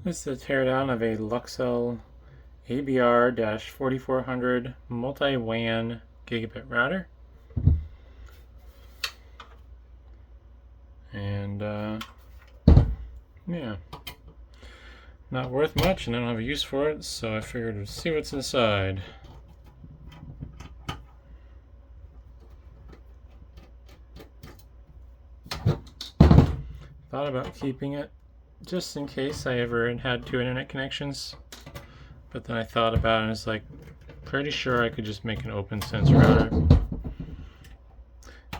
This is a teardown of a Luxul ABR-4400 multi-WAN gigabit router. And yeah, not worth much and I don't have a use for it, so I figured to see what's inside. Thought about keeping it just in case I ever had two internet connections, but then I thought about it and it's like, pretty sure I could just make an open sense router.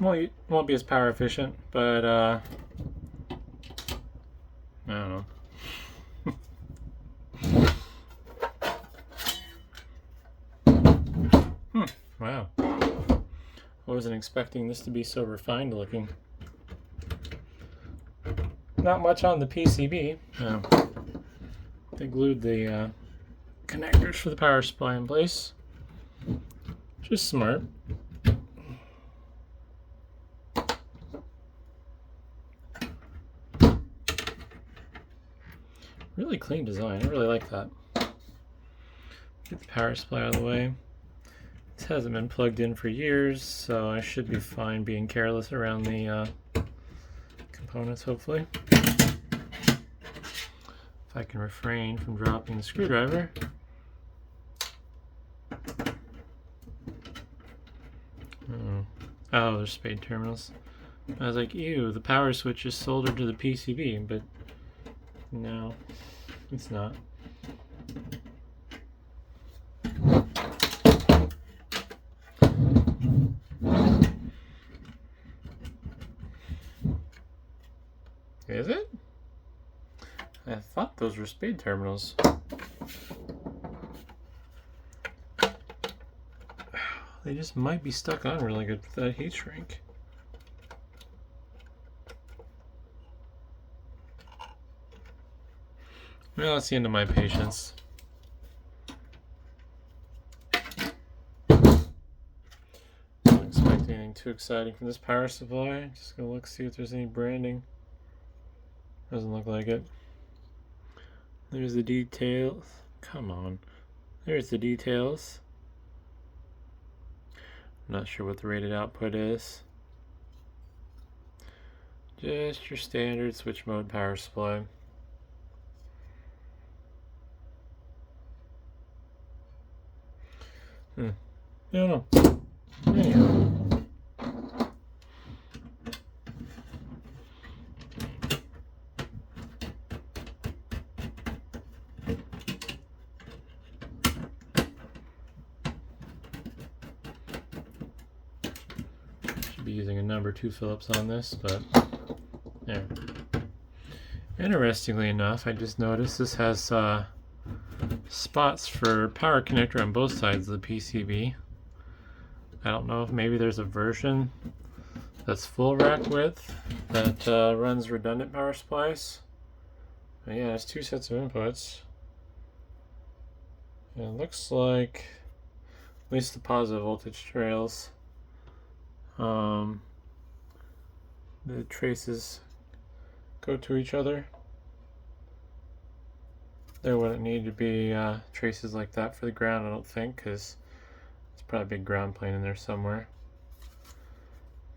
It won't be as power efficient, but I don't know. Wow. I wasn't expecting this to be so refined looking. Not much on the PCB. They glued the connectors for the power supply in place. Just smart. Really clean design. I really like that. Get the power supply out of the way. This hasn't been plugged in for years, so I should be fine being careless around the components, hopefully. If I can refrain from dropping the screwdriver. Oh, there's spade terminals. I was like, ew, the power switch is soldered to the PCB, but no, it's not. Is it? I thought those were spade terminals. They just might be stuck on really good with that heat shrink. Well, that's the end of my patience. Don't expect anything too exciting from this power supply. Just gonna look, see if there's any branding. Doesn't look like it. There's the details. Come on. There's the details. Not sure what the rated output is. Just your standard switch mode power supply. I don't know. Anyhow. Should be using a number 2 Phillips on this, but yeah. Interestingly enough, I just noticed this has spots for power connector on both sides of the PCB. I don't know if maybe there's a version that's full rack width that runs redundant power supplies. But yeah, it's 2 sets of inputs. And it looks like at least the positive voltage trails. The traces go to each other. There wouldn't need to be traces like that for the ground, I don't think, because there's probably a big ground plane in there somewhere.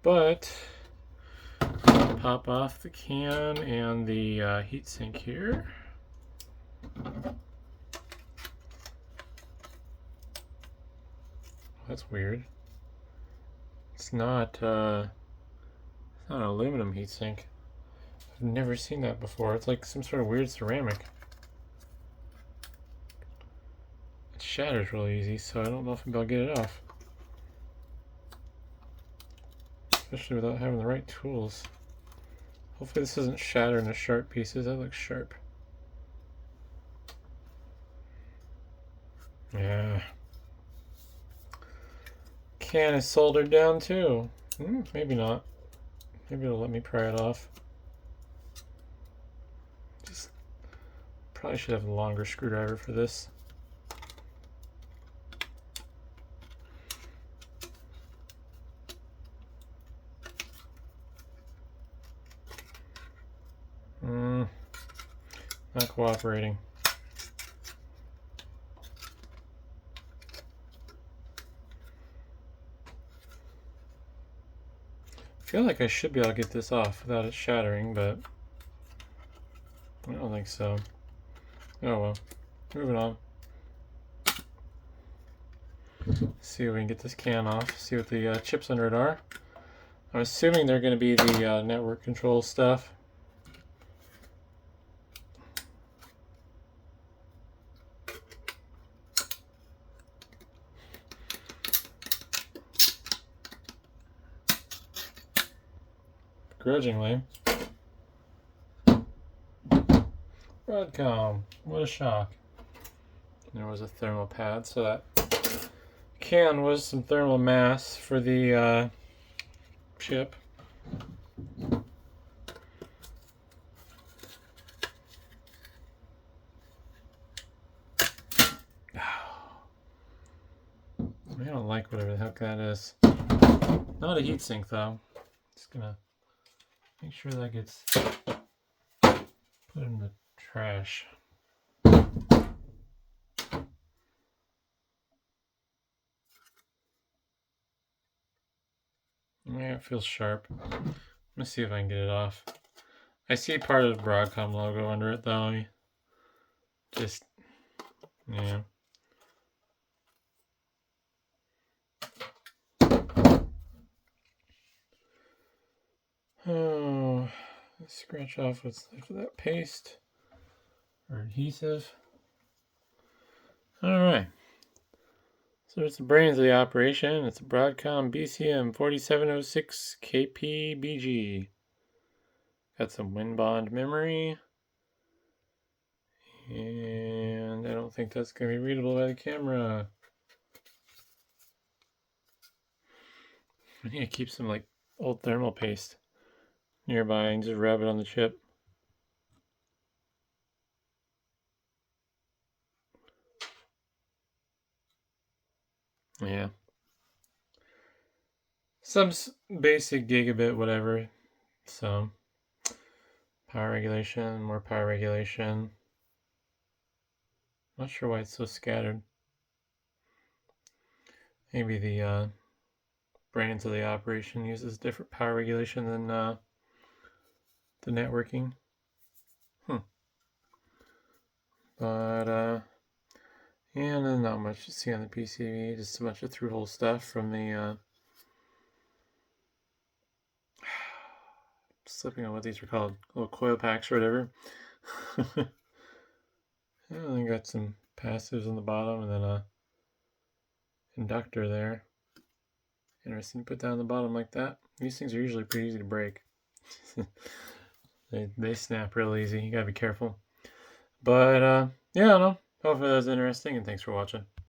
But I'll pop off the can and the heatsink here. That's weird. It's not an aluminum heatsink. I've never seen that before. It's like some sort of weird ceramic. It shatters really easy, so I don't know if I'll be able to get it off. Especially without having the right tools. Hopefully this doesn't shatter into sharp pieces. That looks sharp. Yeah. Can is soldered down too. Maybe not. Maybe it'll let me pry it off. Just probably should have a longer screwdriver for this. Not cooperating. I feel like I should be able to get this off without it shattering, but I don't think so. Oh well. Moving on. See if we can get this can off. See what the chips under it are. I'm assuming they're going to be the network control stuff. Begrudgingly. Broadcom. What a shock. There was a thermal pad, so that can was some thermal mass for the chip. I don't like whatever the heck that is. Not a heatsink though. Just gonna make sure that gets put in the trash. Yeah, it feels sharp. Let's see if I can get it off. I see part of the Broadcom logo under it though. Just, yeah. Oh, let's scratch off what's left of that paste or adhesive. All right. So it's the brains of the operation. It's a Broadcom BCM4706 KPBG. Got some WinBond memory. And I don't think that's going to be readable by the camera. I need to keep some like old thermal paste nearby and just rub it on the chip. Yeah. Some basic gigabit, whatever. So, power regulation, more power regulation. Not sure why it's so scattered. Maybe the brains of the operation uses different power regulation than the networking. But yeah, and then not much to see on the PCB. Just a bunch of through-hole stuff from the slipping on what these are called, little coil packs or whatever. And then got some passives on the bottom, and then a inductor there. Interesting to put down the bottom like that. These things are usually pretty easy to break. they snap real easy. You gotta be careful. But yeah, I don't know. Hopefully that was interesting, and thanks for watching.